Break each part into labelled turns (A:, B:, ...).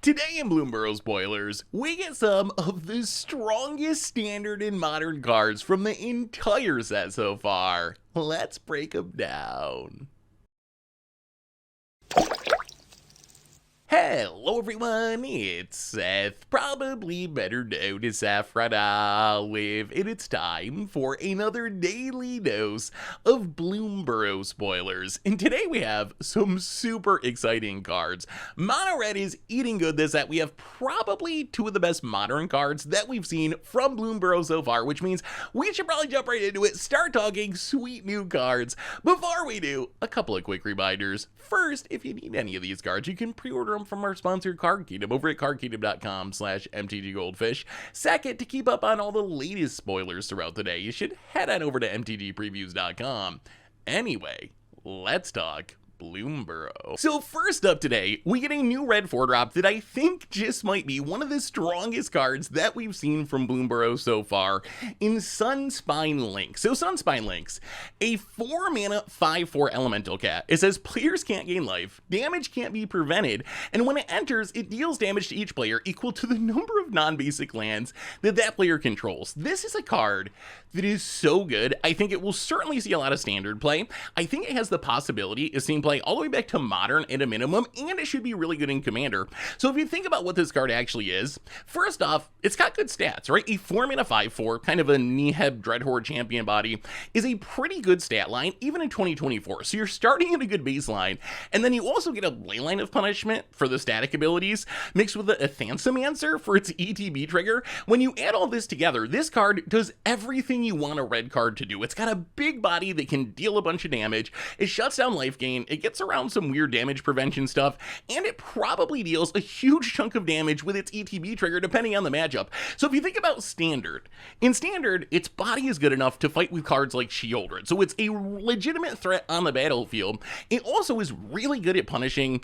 A: Today in Bloomburrow Spoilers, we get some of the strongest standard and modern cards from the entire set so far. Let's break them down. Hello everyone, it's Seth, probably better known as Saffron Olive, and it's time for another daily dose of Bloomburrow spoilers. And today we have some super exciting cards. Mono Red is eating good this set. We have probably two of the best modern cards that we've seen from Bloomburrow so far, which means we should probably jump right into it, start talking sweet new cards. Before we do, a couple of quick reminders. First, if you need any of these cards, you can pre-order them from our sponsor Card Kingdom over at cardkingdom.com/MTGGoldfish. Second, to keep up on all the latest spoilers throughout the day, you should head on over to MTGpreviews.com. Anyway, let's talk Bloomburrow. So first up today, we get a new red 4-drop that I think just might be one of the strongest cards that we've seen from Bloomburrow so far in Sunspine Lynx. So Sunspine Lynx, a 4-mana 5/4 elemental cat. It says players can't gain life, damage can't be prevented, and when it enters, it deals damage to each player equal to the number of non-basic lands that that player controls. This is a card that is so good. I think it will certainly see a lot of standard play. I think it has the possibility of seeing play all the way back to modern at a minimum, and it should be really good in commander. So if you think about what this card actually is, first off, it's got good stats, right? A 4-mana 5/4, kind of a Niheb Dreadhorde champion body, is a pretty good stat line, even in 2024. So you're starting at a good baseline, and then you also get a Leyline of Punishment for the static abilities, mixed with a Thantsomancer for its ETB trigger. When you add all this together, this card does everything you want a red card to do. It's got a big body that can deal a bunch of damage, it shuts down life gain, it gets around some weird damage prevention stuff, and it probably deals a huge chunk of damage with its ETB trigger depending on the matchup. So if you think about standard, in standard, its body is good enough to fight with cards like Shieldred, so it's a legitimate threat on the battlefield. It also is really good at punishing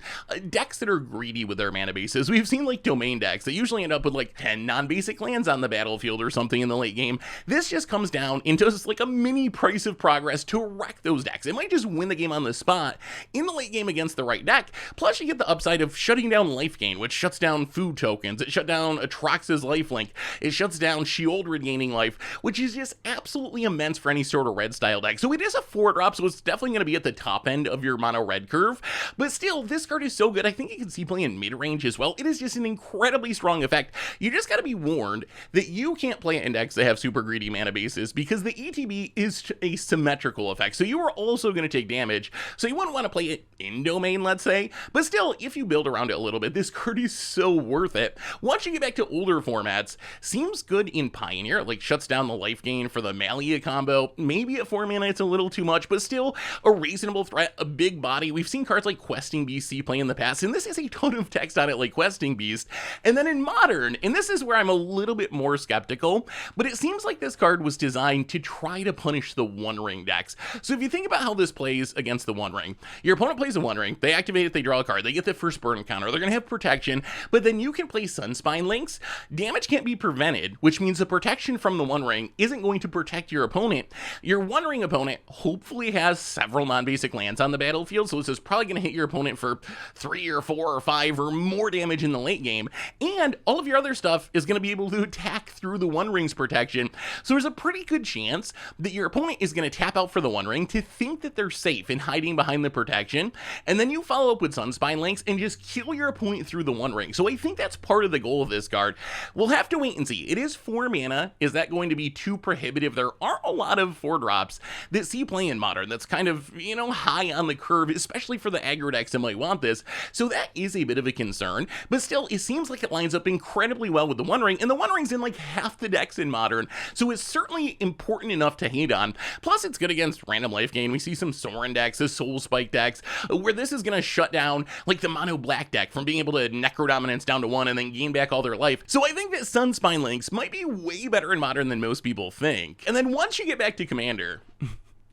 A: decks that are greedy with their mana bases. We've seen like domain decks that usually end up with like 10 non-basic lands on the battlefield or something in the late game. This just comes down into just like a mini price of progress to wreck those decks. It might just win the game on the spot in the late game against the right deck. Plus you get the upside of shutting down life gain, which shuts down food tokens. It shut down Atrax's lifelink. It shuts down Shieldred gaining life, which is just absolutely immense for any sort of red style deck. So it is a 4-drop, so it's definitely going to be at the top end of your mono red curve. But still, this card is so good. I think you can see play in mid-range as well. It is just an incredibly strong effect. You just got to be warned that you can't play in decks that have super greedy mana bases because the ETB is a symmetrical effect. So you are also going to take damage. So you wouldn't want to play it in domain, let's say, but still, if you build around it a little bit, this card is so worth it. Once you get back to older formats, seems good in Pioneer, like shuts down the life gain for the Malia combo. Maybe at 4 mana it's a little too much, but still a reasonable threat, a big body. We've seen cards like Questing Beast see play in the past, and this has a ton of text on it like Questing Beast. And then in Modern, and this is where I'm a little bit more skeptical, but it seems like this card was designed to try to punish the One Ring decks. So if you think about how this plays against the One Ring, your opponent plays a One Ring, they activate it, they draw a card, they get the first burn counter, they're going to have protection, but then you can play Sunspine Lynx. Damage can't be prevented, which means the protection from the One Ring isn't going to protect your opponent. Your One Ring opponent hopefully has several non-basic lands on the battlefield, so this is probably going to hit your opponent for 3 or 4 or 5 or more damage in the late game, and all of your other stuff is going to be able to attack through the One Ring's protection. So there's a pretty good chance that your opponent is going to tap out for the One Ring to think that they're safe in hiding behind the protection, and then you follow up with Sunspine Lynx and just kill your opponent through the One Ring. So I think that's part of the goal of this card. We'll have to wait and see. It is 4 mana. Is that going to be too prohibitive? There aren't a lot of 4-drops that see play in Modern that's kind of, you know, high on the curve, especially for the aggro decks that might want this. So that is a bit of a concern, but still, it seems like it lines up incredibly well with the One Ring, and the One Ring's in like half the decks in Modern, so it's certainly important enough to hate on. Plus, it's good against random life gain. We see some Sorin decks, the Soul Spike decks, where this is going to shut down like the mono black deck from being able to Necro Dominance down to 1 and then gain back all their life. So I think that Sunspine Lynx might be way better in Modern than most people think. And then once you get back to Commander,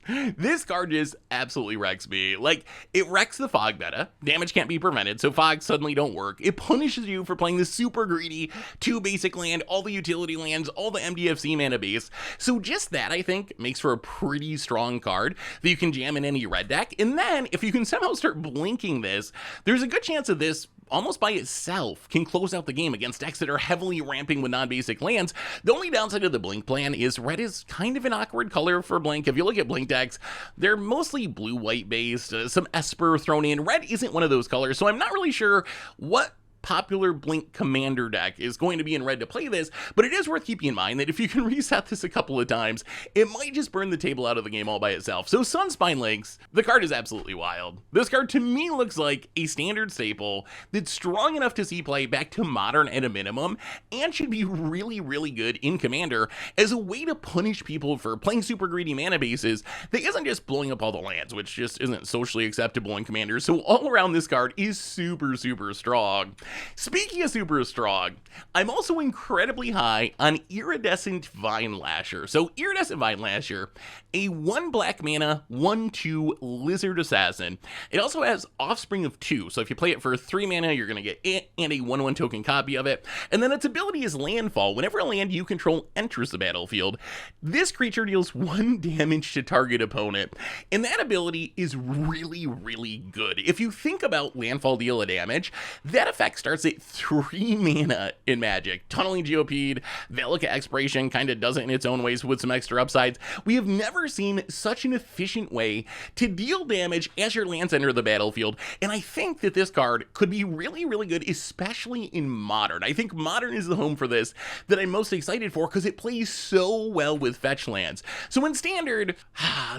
A: this card just absolutely wrecks me. Like, it wrecks the Fog meta. Damage can't be prevented, so Fogs suddenly don't work. It punishes you for playing the super greedy 2 basic land, all the utility lands, all the MDFC mana base. So just that, I think, makes for a pretty strong card that you can jam in any red deck. And then, if you can somehow start blinking this, there's a good chance of this almost by itself can close out the game against decks that are heavily ramping with non-basic lands. The only downside of the Blink plan is red is kind of an awkward color for Blink. If you look at Blink decks, they're mostly blue-white based, some Esper thrown in. Red isn't one of those colors, so I'm not really sure what popular Blink commander deck is going to be in red to play this, but it is worth keeping in mind that if you can reset this a couple of times, it might just burn the table out of the game all by itself. So Sunspine Lynx, the card is absolutely wild. This card to me looks like a standard staple that's strong enough to see play back to modern at a minimum, and should be really good in commander as a way to punish people for playing super greedy mana bases that isn't just blowing up all the lands, which just isn't socially acceptable in commander. So all around, this card is super strong. Speaking of super strong, I'm also incredibly high on Iridescent Vinelasher. So Iridescent Vinelasher, a 1 black mana, 1/2 lizard assassin. It also has Offspring of 2, so if you play it for 3 mana, you're going to get it and a 1/1 token copy of it. And then its ability is Landfall. Whenever a land you control enters the battlefield, this creature deals 1 damage to target opponent. And that ability is really good. If you think about Landfall deal a damage, that effect starts at 3 mana in Magic. Tunneling Geopede, Valakut Expiration kind of does it in its own ways with some extra upsides. We have never seen such an efficient way to deal damage as your lands enter the battlefield, and I think that this card could be really good, especially in Modern. I think Modern is the home for this that I'm most excited for because it plays so well with fetch lands. So in Standard,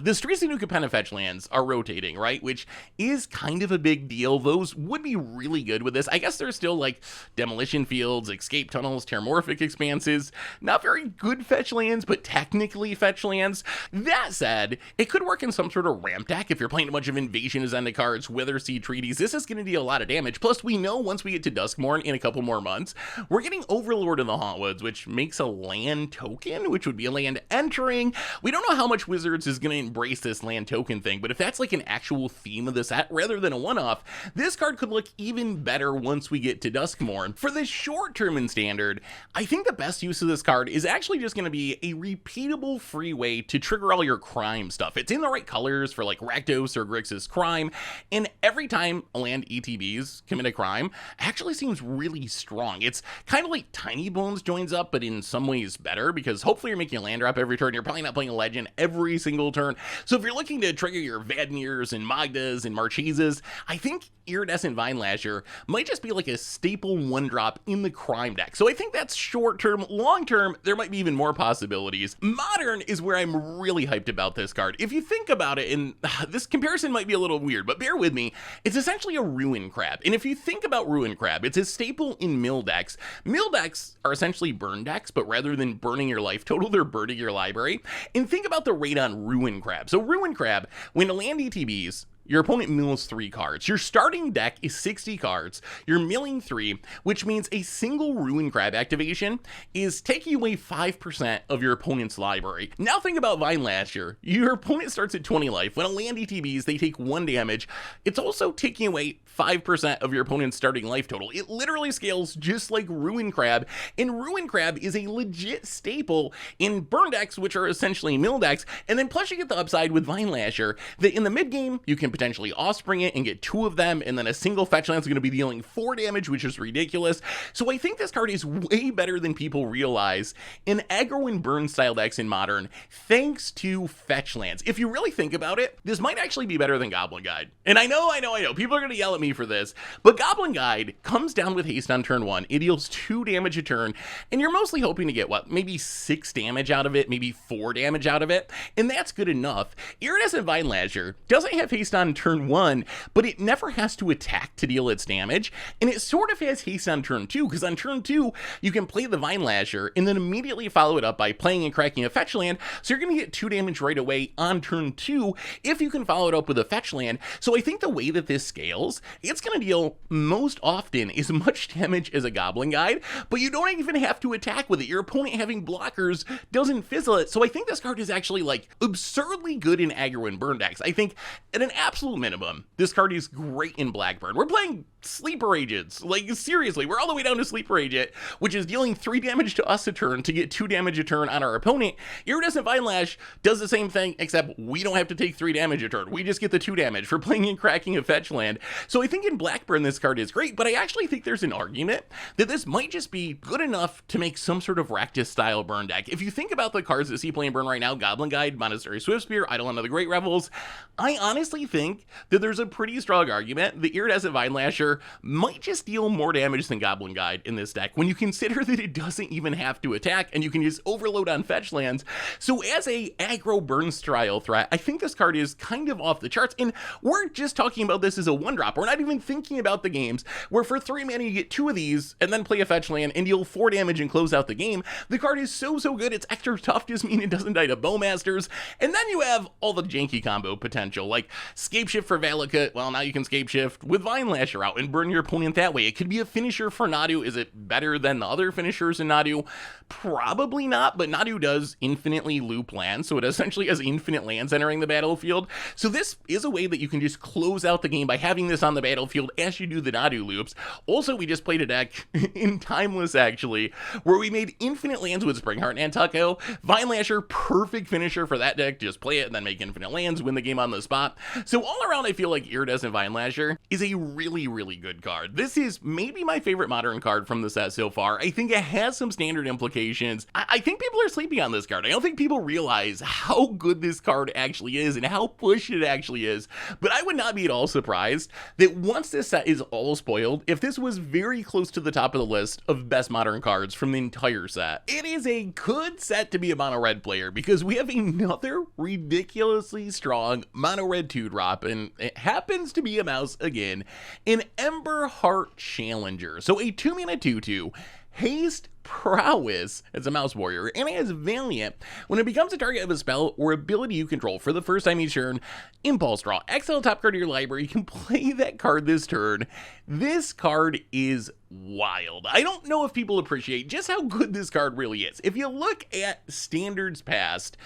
A: the Streets of New Capenna fetch lands are rotating, right? Which is kind of a big deal. Those would be really good with this. I guess there's still like Demolition Fields, Escape Tunnels, Terramorphic Expanses, not very good fetch lands, but technically fetch lands. That said, it could work in some sort of ramp deck if you're playing a bunch of Invasion Azenda cards, Witherseed Treaties. This is going to deal a lot of damage. Plus, we know once we get to Duskmourn in a couple more months, we're getting Overlord of the Hauntwoods, which makes a land token, which would be a land entering. We don't know how much Wizards is going to embrace this land token thing, but if that's like an actual theme of the set rather than a one-off, this card could look even better once we get to Duskmourn. For the short term in Standard, I think the best use of this card is actually just going to be a repeatable free way to trigger all your crime stuff. It's in the right colors for like Rakdos or Grixis Crime, and every time a land ETBs commit a crime, actually seems really strong. It's kind of like Tiny Bones joins up, but in some ways better, because hopefully you're making a land drop every turn. You're probably not playing a legend every single turn. So if you're looking to trigger your Vadnirs and Magdas and Marcheses, I think Iridescent Vinelasher might just be like a staple 1-drop in the crime deck. So I think that's short term. Long term, there might be even more possibilities. Modern is where I'm really hyped about this card. If you think about it, and this comparison might be a little weird, but bear with me, it's essentially a Ruin Crab. And if you think about Ruin Crab, it's a staple in mill decks. Mill decks are essentially burn decks, but rather than burning your life total, they're burning your library. And think about the rate on Ruin Crab. So Ruin Crab, when a land ETBs, your opponent mills 3 cards. Your starting deck is 60 cards. You're milling 3, which means a single Ruin Crab activation is taking away 5% of your opponent's library. Now think about Vinelasher. Your opponent starts at 20 life. When a land ETBs, they take 1 damage. It's also taking away 5% of your opponent's starting life total. It literally scales just like Ruin Crab, and Ruin Crab is a legit staple in burn decks, which are essentially mill decks. And then plus you get the upside with Vinelasher that in the mid game, you can potentially offspring it and get 2 of them, and then a single fetch land is going to be dealing 4 damage, which is ridiculous. So I think this card is way better than people realize in aggro and burn style decks in Modern, thanks to fetch lands. If you really think about it, this might actually be better than Goblin Guide. And I know, people are going to yell at me for this, but Goblin Guide comes down with haste on turn 1. It deals 2 damage a turn, and you're mostly hoping to get, what, maybe 6 damage out of it, maybe 4 damage out of it, and that's good enough. Iridescent Vinelasher doesn't have haste on turn 1, but it never has to attack to deal its damage, and it sort of has haste on turn 2, because on turn 2, you can play the Vinelasher, and then immediately follow it up by playing and cracking a fetch land, so you're going to get 2 damage right away on turn 2, if you can follow it up with a fetch land. So I think the way that this scales, it's going to deal most often as much damage as a Goblin Guide, but you don't even have to attack with it. Your opponent having blockers doesn't fizzle it, so I think this card is actually like absurdly good in aggro and burn decks. I think at an absolute minimum, this card is great in Blackburn. We're playing Sleeper Agents. Like, seriously, we're all the way down to Sleeper Agent, which is dealing 3 damage to us a turn to get 2 damage a turn on our opponent. Iridescent Vinelash does the same thing, except we don't have to take 3 damage a turn. We just get the 2 damage for playing and cracking a fetch land. So I think in Blackburn this card is great, but I actually think there's an argument that this might just be good enough to make some sort of Rakdos-style burn deck. If you think about the cards that see play and burn right now, Goblin Guide, Monastery Swiftspear, Eidolon of the Great Revels, I honestly think that there's a pretty strong argument that Iridescent Vinelasher might just deal more damage than Goblin Guide in this deck when you consider that it doesn't even have to attack and you can just overload on fetch lands. So as a aggro burn style threat, I think this card is kind of off the charts, and we're just talking about this as a 1-drop. We're not even thinking about the games where for 3 mana you get 2 of these and then play a fetch land and deal 4 damage and close out the game. The card is so good. It's extra tough, just mean it doesn't die to Bowmasters, and then you have all the janky combo potential, like Scapeshift for Valakut. Well, now you can Scapeshift with Vinelasher out and burn your opponent that way. It could be a finisher for Nadu. Is it better than the other finishers in Nadu? Probably not, but Nadu does infinitely loop lands, so it essentially has infinite lands entering the battlefield. So this is a way that you can just close out the game by having this on the battlefield as you do the Nadu loops. Also, we just played a deck in Timeless, actually, where we made infinite lands with Springheart and Tucko. Vinelasher, perfect finisher for that deck. Just play it and then make infinite lands, win the game on the spot. So all around, I feel like Iridescent Vinelasher is a really good card. This is maybe my favorite modern card from the set so far. I think it has some standard implications. I think people are sleeping on this card. I don't think people realize how good this card actually is and how pushed it actually is. But I would not be at all surprised that once this set is all spoiled, if this was very close to the top of the list of best modern cards from the entire set. It is a good set to be a mono red player because we have another ridiculously strong mono red 2-drop, and it happens to be a mouse again, an Emberheart Challenger. So a 2-mana 2/2, haste, prowess as a mouse warrior, and it has Valiant. When it becomes a target of a spell or ability you control for the first time each turn, Impulse Draw, exile top card of your library, you can play that card this turn. This card is wild. I don't know if people appreciate just how good this card really is. If you look at standards past,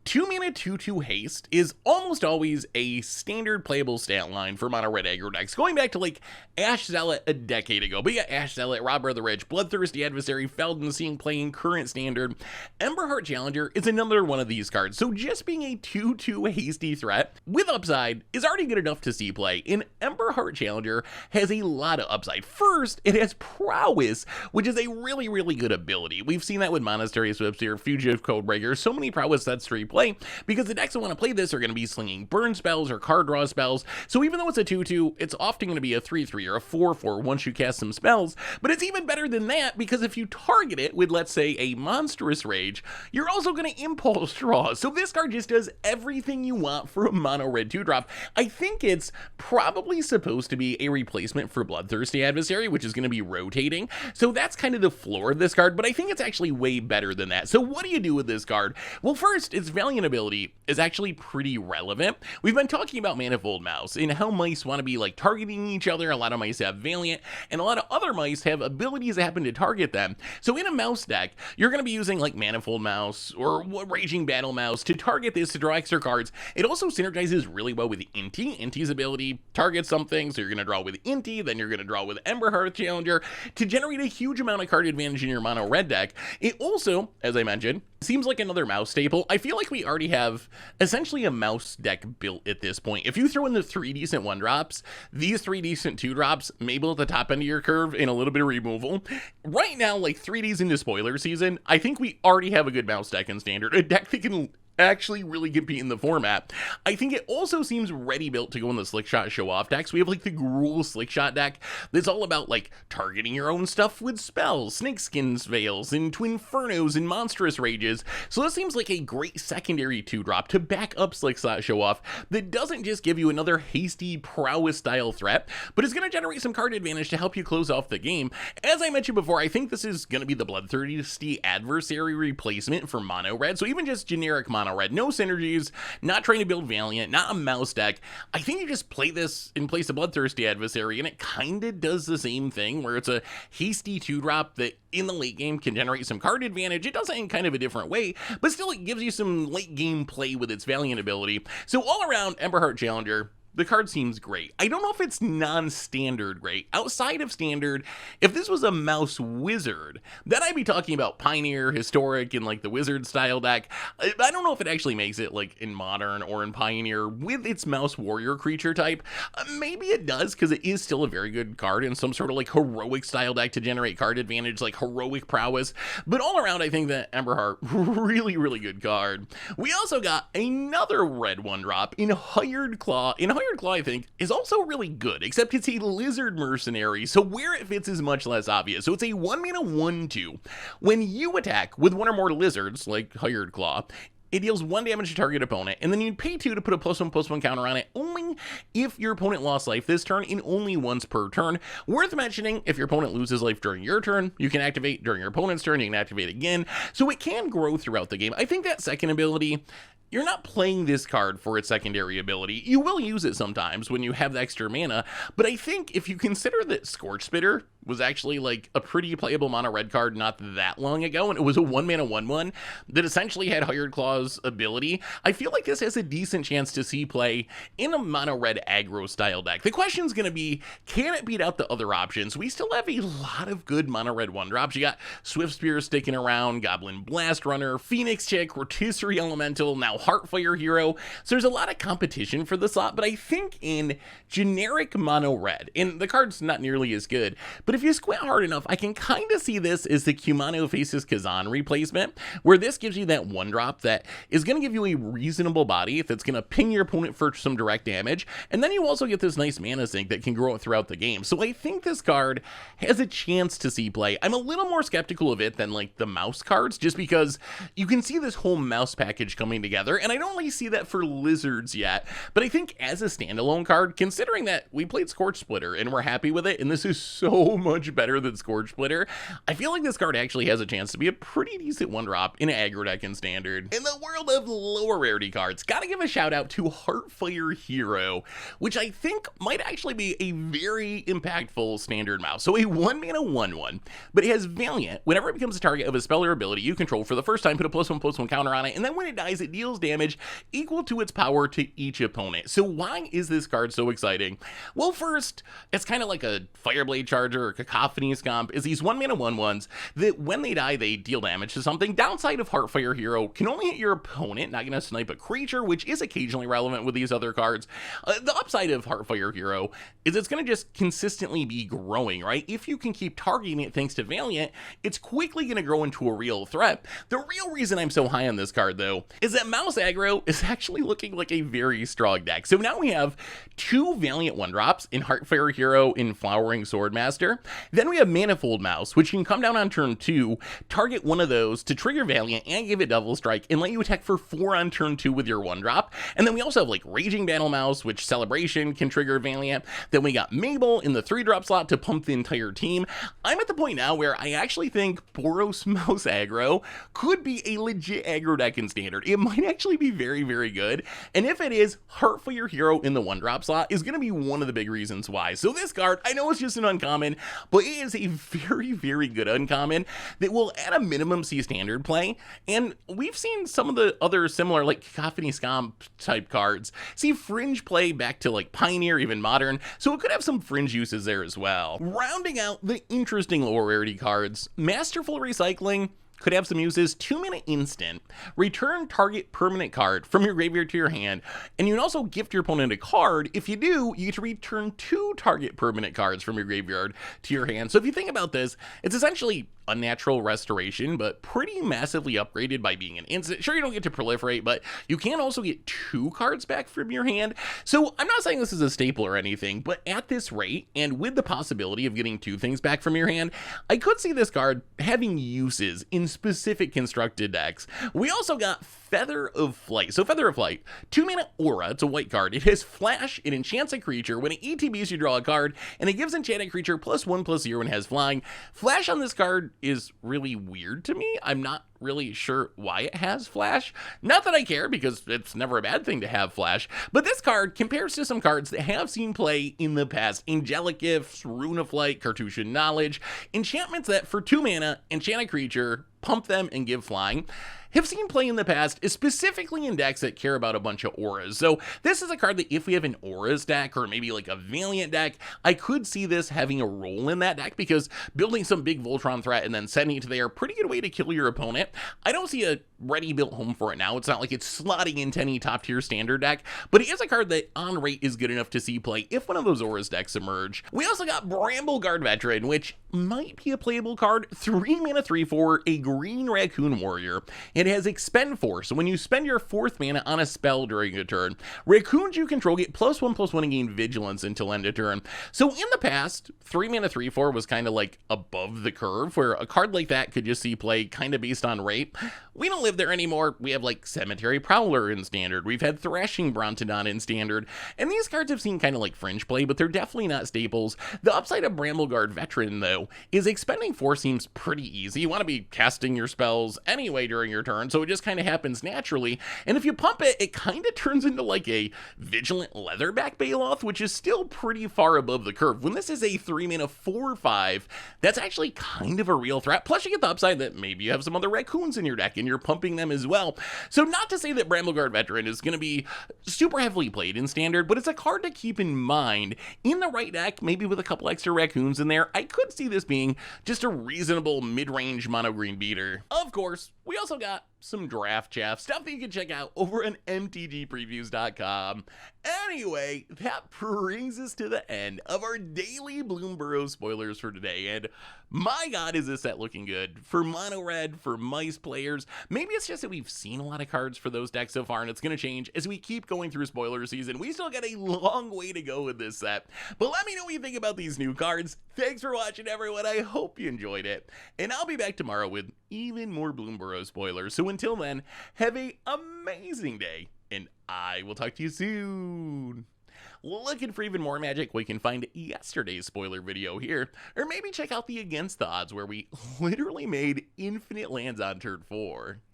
A: 2-mana 2/2 haste is almost always a standard playable stat line for mono red aggro decks, going back to like Ash Zealot a decade ago. But yeah, Ash Zealot, Robber of the Rich, Bloodthirsty Adversary, Felden seeing playing current standard. Emberheart Challenger is another one of these cards, so just being a 2/2 hasty threat with upside is already good enough to see play, and Emberheart Challenger has a lot of upside. First, it has prowess, which is a really good ability. We've seen that with Monastery Swiftspear, Fugitive Codebreaker, so many prowess sets to play, because the decks that want to play this are going to be slinging burn spells or card draw spells. So even though it's a 2/2, it's often going to be a 3/3 or a 4/4 once you cast some spells. But it's even better than that, because if you target it with, let's say, a Monstrous Rage, you're also going to impulse draw. So this card just does everything you want for a mono red 2-drop. I think it's probably supposed to be a replacement for Bloodthirsty Adversary, which is going to be rotating. So that's kind of the floor of this card, but I think it's actually way better than that. So what do you do with this card? Well, first, its Valiant ability is actually pretty relevant. We've been talking about Manifold Mouse and how mice want to be like targeting each other. A lot of mice have Valiant, and a lot of other mice have abilities that happen to target them. So in a mouse deck, you're going to be using like Manifold Mouse or Raging Battle Mouse to target this to draw extra cards. It also synergizes really well with Inti. Inti's ability targets something, so you're going to draw with Inti, then you're going to draw with Emberheart Challenger to generate a huge amount of card advantage in your mono red deck. It also, as I mentioned, seems like another mouse staple. I feel like we already have essentially a mouse deck built at this point. If you throw in the 3 decent 1-drops, these 3 decent 2-drops, maybe at the top end of your curve and a little bit of removal. Right now, like 3 days into spoiler season, I think we already have a good mouse deck in standard, a deck that can actually really compete in the format. I think it also seems ready built to go in the Slickshot show-off decks. We have like the Gruul Slickshot deck that's all about like targeting your own stuff with spells, Snakeskin's Veils, and Twinfernos and Monstrous Rages. So this seems like a great secondary 2-drop to back up Slickshot show-off that doesn't just give you another hasty prowess style threat, but is going to generate some card advantage to help you close off the game. As I mentioned before, I think this is going to be the Bloodthirsty Adversary replacement for mono red. So even just generic mono red, no synergies, not trying to build Valiant, not a mouse deck. I think you just play this in place of Bloodthirsty Adversary, and it kind of does the same thing, where it's a hasty 2-drop that in the late game can generate some card advantage. It does it in kind of a different way, but still it gives you some late game play with its Valiant ability. So all around, Emberheart Challenger, the card seems great. I don't know if it's non-standard great. Outside of standard, if this was a mouse wizard, then I'd be talking about Pioneer, Historic, and like the wizard style deck. I don't know if it actually makes it like in Modern or in Pioneer with its mouse warrior creature type. Maybe it does, because it is still a very good card in some sort of like heroic style deck to generate card advantage, like heroic prowess. But all around, I think that Emberheart, really, really good card. We also got another red 1-drop in Hired Claw. Hired Claw, I think, is also really good, except it's a lizard mercenary, so where it fits is much less obvious. So it's a 1-mana 1/2. When you attack with one or more lizards, like Hired Claw, it deals 1 damage to target opponent, and then you pay 2 to put a +1/+1 counter on it, only if your opponent lost life this turn, and only once per turn. Worth mentioning, if your opponent loses life during your turn, you can activate during your opponent's turn, you can activate again, so it can grow throughout the game. I think that second ability, you're not playing this card for its secondary ability. You will use it sometimes when you have the extra mana, but I think if you consider that Scorch Spitter was actually like a pretty playable mono red card not that long ago, and it was a 1-mana 1/1 that essentially had Hired Claw's ability, I feel like this has a decent chance to see play in a mono red aggro style deck. The question's going to be, can it beat out the other options? We still have a lot of good mono red 1-drops. You got Swift Spear sticking around, Goblin Blast Runner, Phoenix Chick, Rotisserie Elemental, now Heartfire Hero. So there's a lot of competition for the slot, but I think in generic mono red, and the card's not nearly as good, but if you squint hard enough, I can kind of see this as the Kumano Faces Kazan replacement, where this gives you that 1-drop that is going to give you a reasonable body that's going to ping your opponent for some direct damage, and then you also get this nice mana sink that can grow throughout the game. So I think this card has a chance to see play. I'm a little more skeptical of it than like the mouse cards, just because you can see this whole mouse package coming together, and I don't really see that for lizards yet, but I think as a standalone card, considering that we played Scorch Splitter and we're happy with it, and this is so much better than Scorch Splitter, I feel like this card actually has a chance to be a pretty decent 1-drop in an aggro deck in standard. In the world of lower rarity cards, gotta give a shout out to Heartfire Hero, which I think might actually be a very impactful standard mouse. So a 1-mana 1/1, but it has Valiant. Whenever it becomes a target of a spell or ability you control for the first time, put a +1/+1 counter on it, and then when it dies, it deals damage equal to its power to each opponent. So why is this card so exciting? Well, first, it's kind of like a Fireblade Charger or Cacophony Scomp, is these 1-mana 1/1s that when they die, they deal damage to something. Downside of Heartfire Hero, can only hit your opponent, not gonna snipe a creature, which is occasionally relevant with these other cards. The upside of Heartfire Hero is it's gonna just consistently be growing, right? If you can keep targeting it thanks to Valiant, it's quickly gonna grow into a real threat. The real reason I'm so high on this card, though, is that mouse aggro is actually looking like a very strong deck. So now we have 2 Valiant 1-drops in Heartfire Hero in Flowering Swordmaster. Then we have Manifold Mouse, which can come down on turn 2, target one of those to trigger Valiant and give it Double Strike, and let you attack for 4 on turn 2 with your 1-drop. And then we also have like Raging Battle Mouse, which Celebration can trigger Valiant. Then we got Mabel in the 3-drop slot to pump the entire team. I'm at the point now where I actually think Boros Mouse aggro could be a legit aggro deck in standard. It might actually be very, very good. And if it is, Heartfire Hero in the 1-drop slot is going to be one of the big reasons why. So this card, I know it's just an uncommon, but it is a very, very good uncommon that will at a minimum see standard play. And we've seen some of the other similar like Cacophony Scomp type cards see fringe play back to like Pioneer, even Modern, so it could have some fringe uses there as well. Rounding out the interesting lower rarity cards, Masterful Recycling could have some uses. 2-mana instant, return target permanent card from your graveyard to your hand, and you can also gift your opponent a card. If you do, you get to return 2 target permanent cards from your graveyard to your hand. So if you think about this, it's essentially Unnatural Restoration, but pretty massively upgraded by being an instant. Sure, you don't get to proliferate, but you can also get 2 cards back from your hand. So I'm not saying this is a staple or anything, but at this rate, and with the possibility of getting 2 things back from your hand, I could see this card having uses in specific constructed decks. We also got Feather of Flight. So Feather of Flight, 2-mana aura, it's a white card. It has flash, it enchants a creature. When it ETBs, you draw a card, and it gives enchanted creature +1/+0 and has flying. Flash on this card is really weird to me. I'm not really sure why it has flash. Not that I care, because it's never a bad thing to have flash, but this card compares to some cards that have seen play in the past. Angelic Gifts, Rune of Light, Cartouchian Knowledge, enchantments that for 2 mana enchant a creature, pump them, and give flying, have seen play in the past, specifically in decks that care about a bunch of auras. So this is a card that if we have an auras deck, or maybe like a Valiant deck, I could see this having a role in that deck, because building some big Voltron threat and then sending it to there, pretty good way to kill your opponent. I don't see a ready-built home for it now. It's not like it's slotting into any top-tier standard deck, but it is a card that on rate is good enough to see play if one of those auras decks emerge. We also got Brambleguard Veteran, which might be a playable card. 3 mana 3/4, a green raccoon warrior. It has expend 4, so when you spend your 4th mana on a spell during a turn, raccoons you control get +1/+1 and gain vigilance until end of turn. So in the past, 3 mana 3/4 was kind of like above the curve, where a card like that could just see play kind of based on rate. We don't live there anymore. We have like Cemetery Prowler in Standard. We've had Thrashing Brontodon in Standard, and these cards have seen kind of like fringe play, but they're definitely not staples. The upside of Brambleguard Veteran, though, is expending 4 seems pretty easy. You want to be casting your spells anyway during your turn, so it just kind of happens naturally, and if you pump it, it kind of turns into like a Vigilant Leatherback Baloth, which is still pretty far above the curve. When this is a 3 mana 4/5, that's actually kind of a real threat. Plus you get the upside that maybe you have some other raccoons in your deck and you're pumping them as well. So not to say that Brambleguard Veteran is going to be super heavily played in Standard, but it's a card to keep in mind. In the right deck, maybe with a couple extra raccoons in there, I could see this being just a reasonable mid-range mono green beater. Of course, we also got some draft chaff, stuff that you can check out over on MTGPreviews.com. Anyway, that brings us to the end of our daily Bloomburrow spoilers for today, and my god, is this set looking good for mono red, for mice players. Maybe it's just that we've seen a lot of cards for those decks so far, and it's going to change as we keep going through spoiler season. We still got a long way to go with this set, but let me know what you think about these new cards. Thanks for watching, everyone. I hope you enjoyed it, and I'll be back tomorrow with even more Bloomburrow spoilers. So until then, have an amazing day, and I will talk to you soon. Looking for even more magic? We can find yesterday's spoiler video here, or maybe check out the Against the Odds, where we literally made infinite lands on turn 4.